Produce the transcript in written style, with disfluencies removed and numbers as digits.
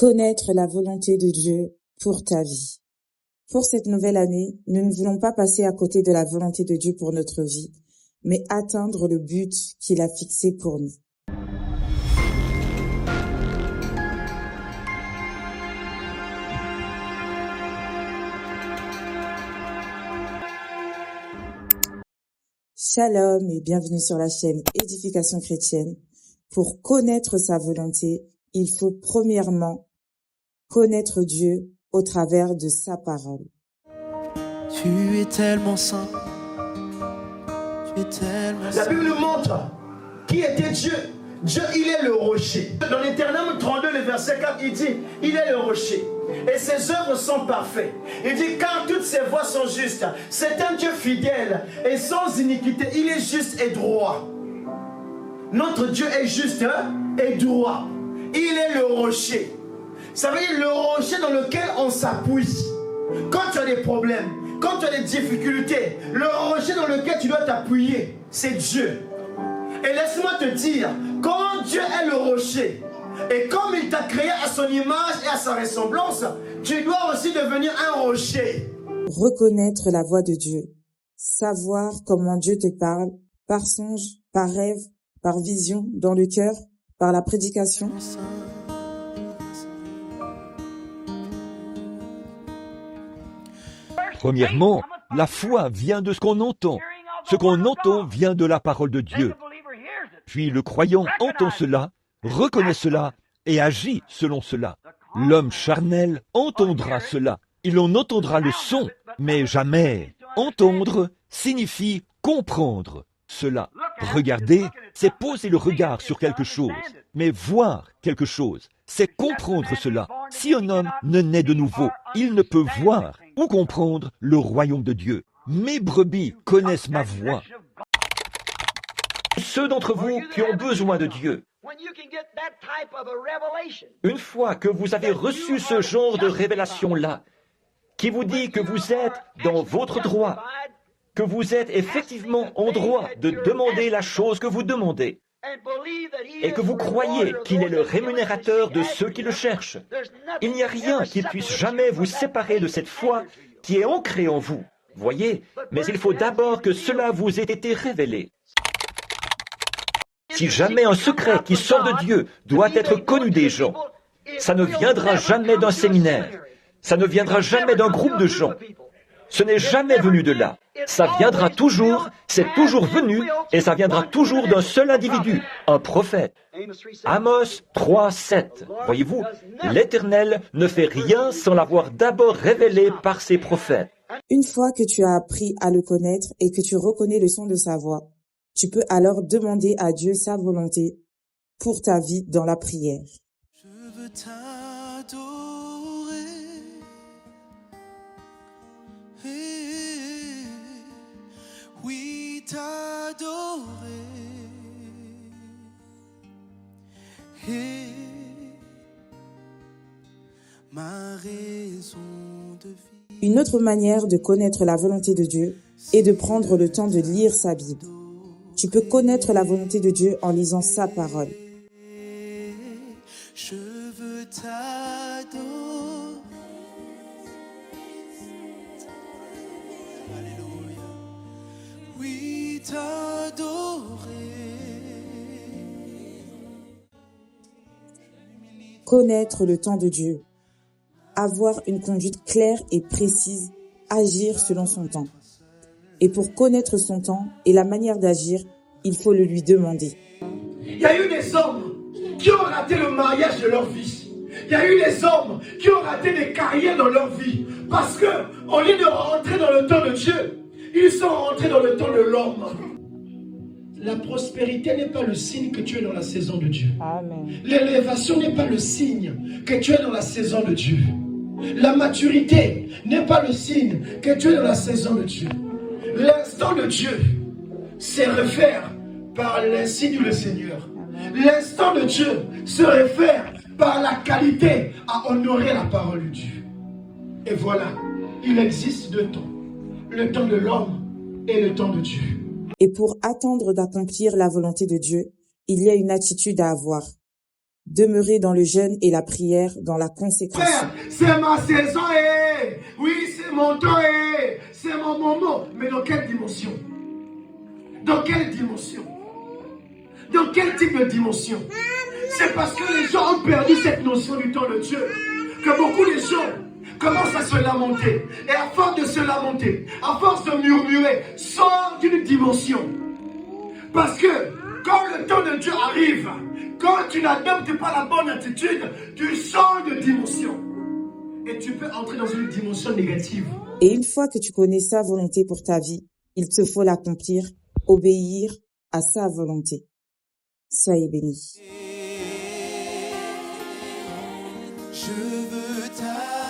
Connaître la volonté de Dieu pour ta vie. Pour cette nouvelle année, nous ne voulons pas passer à côté de la volonté de Dieu pour notre vie, mais atteindre le but qu'il a fixé pour nous. Shalom et bienvenue sur la chaîne Édification chrétienne. Pour connaître sa volonté, il faut premièrement connaître Dieu au travers de sa parole. Tu es tellement saint. Tu es tellement saint. La Bible nous montre qui était Dieu. Dieu, il est le rocher. Dans Deutéronome 32, le verset 4, il dit, il est le rocher. Et ses œuvres sont parfaites. Il dit, car toutes ses voies sont justes. C'est un Dieu fidèle et sans iniquité. Il est juste et droit. Notre Dieu est juste et droit. Il est le rocher. Ça veut dire le rocher dans lequel on s'appuie. Quand tu as des problèmes, quand tu as des difficultés, le rocher dans lequel tu dois t'appuyer, c'est Dieu. Et laisse-moi te dire, quand Dieu est le rocher, et comme il t'a créé à son image et à sa ressemblance, tu dois aussi devenir un rocher. Reconnaître la voix de Dieu. Savoir comment Dieu te parle, par songe, par rêve, par vision, dans le cœur, par la prédication. Premièrement, la foi vient de ce qu'on entend. Ce qu'on entend vient de la parole de Dieu. Puis le croyant entend cela, reconnaît cela et agit selon cela. L'homme charnel entendra cela. Il en entendra le son, mais jamais. Entendre signifie comprendre cela. Regarder, c'est poser le regard sur quelque chose. Mais voir quelque chose, c'est comprendre cela. Si un homme ne naît de nouveau, il ne peut voir ou comprendre le royaume de Dieu. Mes brebis connaissent ma voix. Ceux d'entre vous qui ont besoin de Dieu, une fois que vous avez reçu ce genre de révélation-là, qui vous dit que vous êtes dans votre droit, que vous êtes effectivement en droit de demander la chose que vous demandez, et que vous croyez qu'il est le rémunérateur de ceux qui le cherchent, il n'y a rien qui puisse jamais vous séparer de cette foi qui est ancrée en vous. Voyez, mais il faut d'abord que cela vous ait été révélé. Si jamais un secret qui sort de Dieu doit être connu des gens, ça ne viendra jamais d'un séminaire, ça ne viendra jamais d'un groupe de gens. Ce n'est jamais venu de là. Ça viendra toujours, c'est toujours venu, et ça viendra toujours d'un seul individu, un prophète. Amos 3, 7. Voyez-vous, l'Éternel ne fait rien sans l'avoir d'abord révélé par ses prophètes. Une fois que tu as appris à le connaître et que tu reconnais le son de sa voix, tu peux alors demander à Dieu sa volonté pour ta vie dans la prière. Je veux t'adorer. Oui, t'adorer. Ma raison de vie. Une autre manière de connaître la volonté de Dieu est de prendre le temps de lire sa Bible. Tu peux connaître la volonté de Dieu en lisant sa parole. Je veux t'adorer. Alléluia. Oui, t'adorer. Connaître le temps de Dieu. Avoir une conduite claire et précise. Agir selon son temps. Et pour connaître son temps et la manière d'agir, il faut le lui demander. Il y a eu des hommes qui ont raté le mariage de leur vie. Il y a eu des hommes qui ont raté des carrières dans leur vie. Parce que, au lieu de rentrer dans le temps de Dieu, ils sont rentrés dans le temps de l'homme. La prospérité n'est pas le signe que tu es dans la saison de Dieu. Amen. L'élévation n'est pas le signe que tu es dans la saison de Dieu. La maturité n'est pas le signe que tu es dans la saison de Dieu. L'instant de Dieu se réfère par l'insigne du Seigneur. L'instant de Dieu se réfère par la qualité à honorer la parole de Dieu. Et voilà, il existe deux temps. Le temps de l'homme et le temps de Dieu. Et pour attendre d'accomplir la volonté de Dieu, il y a une attitude à avoir. Demeurez dans le jeûne et la prière, dans la consécration. Frère, c'est ma saison, oui, c'est mon temps, c'est mon moment. Mais dans quelle dimension? Dans quelle dimension? Dans quel type de dimension? C'est parce que les gens ont perdu cette notion du temps de Dieu que beaucoup de gens commencent à se lamenter. Et à force de se lamenter, à force de murmurer, sort d'une dimension. Parce que quand le temps de Dieu arrive, quand tu n'adoptes pas la bonne attitude, tu sors de dimension. Et tu peux entrer dans une dimension négative. Et une fois que tu connais sa volonté pour ta vie, il te faut l'accomplir, obéir à sa volonté. Soyez bénis. Je veux ta